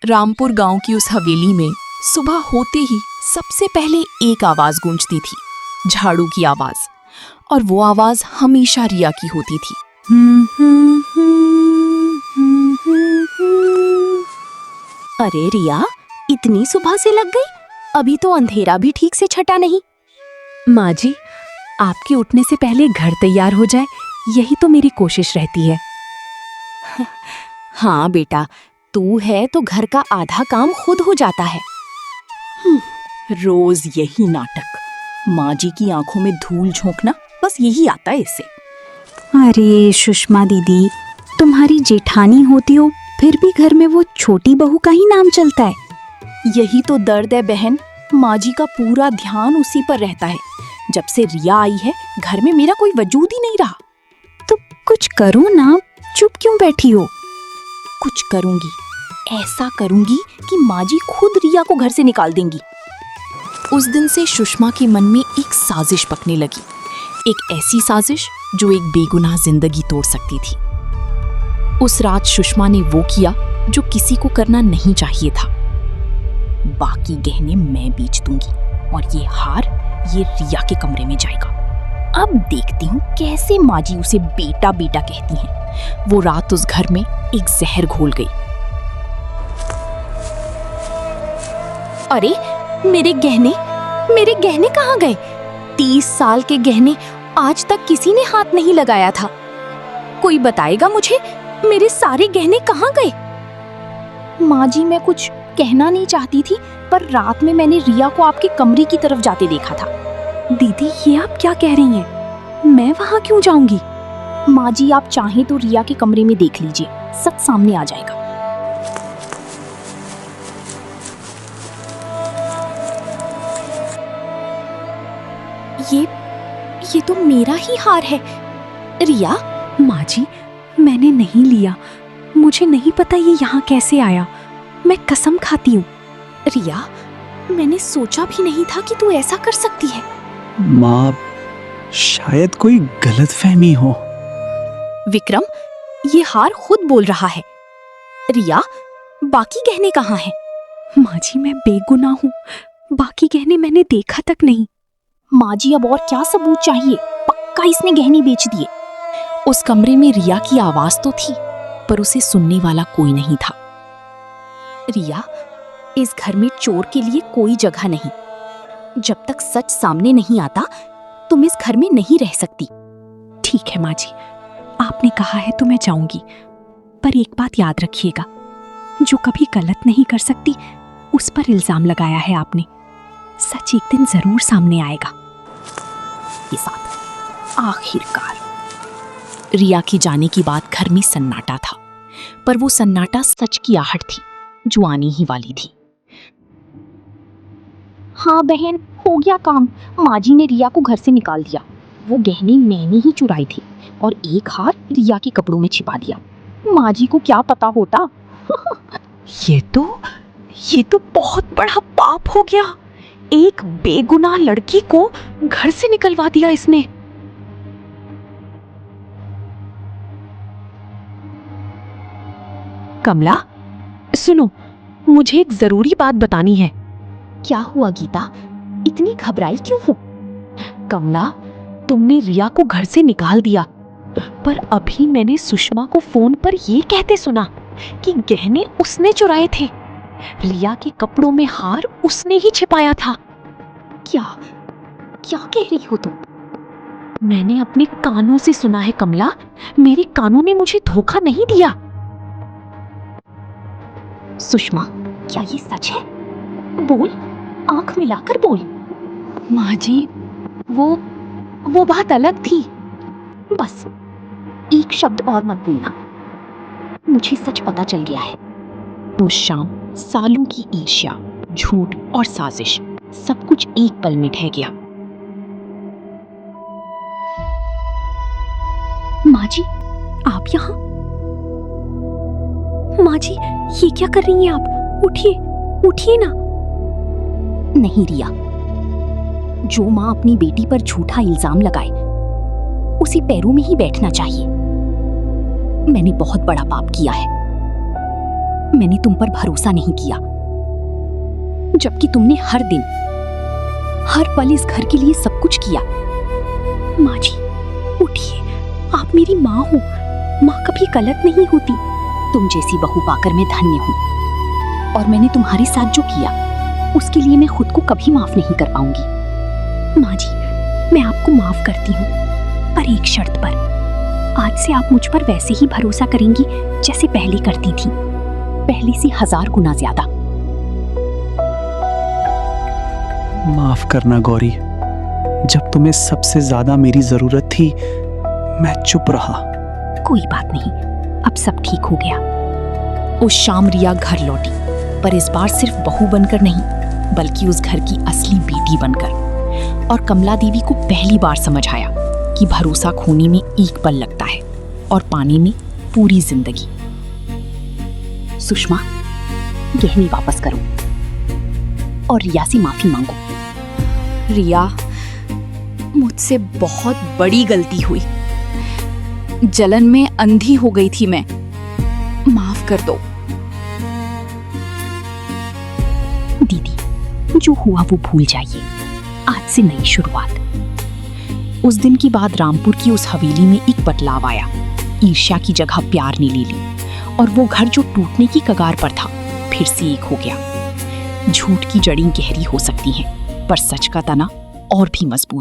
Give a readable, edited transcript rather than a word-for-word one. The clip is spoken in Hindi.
रामपुर गांव की उस हवेली में सुबह होते ही सबसे पहले एक आवाज गूंजती थी, झाड़ू की आवाज। और वो आवाज हमेशा रिया की होती थी। अरे रिया, इतनी सुबह से लग गई? अभी तो अंधेरा भी ठीक से छटा नहीं। माँ जी, आपके उठने से पहले घर तैयार हो जाए, यही तो मेरी कोशिश रहती है। हाँ बेटा, तू है तो घर का आधा काम खुद हो जाता है। रोज यही नाटक। माँ जी की आंखों में धूल झोंकना, बस यही आता है इससे। अरे सुषमा दीदी, तुम्हारी जेठानी होती हो फिर भी घर में वो छोटी बहू का ही नाम चलता है। यही तो दर्द है बहन। माँ जी का पूरा ध्यान उसी पर रहता है। जब से रिया आई है, घर में मेरा कोई वजूद ही नहीं रहा। तो कुछ करो ना, चुप क्यों बैठी हो? कुछ करूंगी, ऐसा करूंगी कि माँ जी खुद रिया को घर से निकाल देंगी। उस दिन से सुषमा के मन में एक साजिश पकने लगी, एक ऐसी साजिश जो एक बेगुनाह जिंदगी तोड़ सकती थी। उस रात सुषमा ने वो किया जो किसी को करना नहीं चाहिए था। बाकी गहने मैं बेच दूंगी और ये हार ये रिया के कमरे में जाएगा। अब देखती हूँ कैसे माँ जी उसे बेटा बेटा कहती हैं। वो रात उस घर में एक जहर घोल गई। अरे मेरे गहने कहाँ गए? 30 साल के गहने आज तक किसी ने हाथ नहीं लगाया था। कोई बताएगा मुझे, मेरे सारे गहने कहाँ गए? माँ जी, मैं कुछ कहना नहीं चाहती थी, पर रात में मैंने रिया को आपके कमरे की तरफ जाते देखा था। दीदी, ये आप क्या कह रही हैं? मैं वहाँ क्यों जाऊंगी? माँ जी, आप चाहें तो रिया के कमरे में देख लीजिए, सच सामने आ जाएगा। ये तो मेरा ही हार है। रिया, माँ जी, मैंने नहीं लिया। मुझे नहीं पता ये यहाँ कैसे आया। मैं कसम खाती हूँ। रिया, मैंने सोचा भी नहीं था कि तू ऐसा कर सकती है। माँ, शायद कोई गलतफहमी हो। विक्रम, ये हार खुद बोल रहा है। रिया, बाकी गहने कहाँ हैं? माँ जी, मैं बेगुनाह हूँ। बाकी गहने मैंने देखा तक नहीं। माँ जी, अब और क्या सबूत चाहिए? पक्का इसने गहने बेच दिए। उस कमरे में रिया की आवाज तो थी, पर उसे सुनने वाला कोई नहीं था। रिया, इस घर में चोर के लिए कोई जगह नहीं। जब तक सच सामने नहीं आता, तुम इस घर में नहीं रह सकती। ठीक है माँ जी, आपने कहा है तो मैं जाऊंगी। पर एक बात याद रखिएगा, जो कभी गलत नहीं कर सकती उस पर इल्जाम लगाया है आपने। सच एक दिन जरूर सामने आएगा। के साथ आखिरकार रिया के जाने की बात घर में सन्नाटा था, पर वो सन्नाटा सच की आहट थी जो आने ही वाली थी। हाँ बहन, हो गया काम। माँ जी ने रिया को घर से निकाल दिया। वो गहने मैंने ही चुराई थी और एक हार रिया के कपड़ों में छिपा दिया। माँ जी को क्या पता होता। ये तो बहुत बड़ा पाप हो गया। एक बेगुनाह लड़की को घर से निकलवा दिया इसने। कमला, सुनो, मुझे एक जरूरी बात बतानी है। क्या हुआ गीता? इतनी घबराई क्यों हो? कमला, तुमने रिया को घर से निकाल दिया, पर अभी मैंने सुषमा को फोन पर ये कहते सुना कि गहने उसने चुराए थे। रिया के कपड़ों में हार उसने ही छिपाया था। क्या कह रही हो तुम? मैंने अपने कानों से सुना है कमला। मेरे कानों ने मुझे धोखा नहीं दिया। सुषमा, क्या ये सच है? बोल, आंख मिलाकर बोल। माँ जी, वो बात अलग थी। बस एक शब्द और मत बोलना। मुझे सच पता चल गया है। उस शाम सालों की ईर्ष्या, झूठ और साजिश सब कुछ एक पल में ढह गया। माँ जी, आप यहाँ? माँ जी, ये क्या कर रही हैं आप? उठिए ना। नहीं रिया, जो माँ अपनी बेटी पर झूठा इल्जाम लगाए उसी पैरों में ही बैठना चाहिए। मैंने बहुत बड़ा पाप किया है। मैंने तुम पर भरोसा नहीं किया, जबकि तुमने हर दिन हर पल इस घर के लिए सब कुछ किया। माँ जी उठिए, आप मेरी माँ हो। माँ कभी गलत नहीं होती। तुम जैसी बहू पाकर मैं धन्य हूँ, और मैंने तुम्हारे साथ जो किया उसके लिए मैं खुद को कभी माफ नहीं कर पाऊंगी। माँ जी मैं आपको माफ करती हूँ, पर एक शर्त पर। आज से आप मुझ पर वैसे ही भरोसा करेंगी जैसे पहले करती थी, पहले से 1000 गुना ज्यादा। माफ करना गौरी, जब तुम्हें सबसे ज्यादा मेरी जरूरत थी मैं चुप रहा। कोई बात नहीं, अब सब ठीक हो गया। उस शाम रिया घर लौटी, पर इस बार सिर्फ बहू बनकर नहीं, बल्कि उस घर की असली बेटी बनकर। और कमला देवी को पहली बार समझ आया कि भरोसा खोने में एक पल लगता है और पाने में पूरी जिंदगी। सुषमा, गहने वापस करो और रिया से माफी मांगो। रिया, मुझसे बहुत बड़ी गलती हुई। जलन में अंधी हो गई थी मैं, माफ कर दो। दीदी, जो हुआ वो भूल जाइए, आज से नई शुरुआत। उस दिन के बाद रामपुर की उस हवेली में एक बदलाव आया। ईर्ष्या की जगह प्यार ने ले ली, और वो घर जो टूटने की कगार पर था फिर से एक हो गया। झूठ की जड़ें गहरी हो सकती हैं, पर सच का तना और भी मजबूत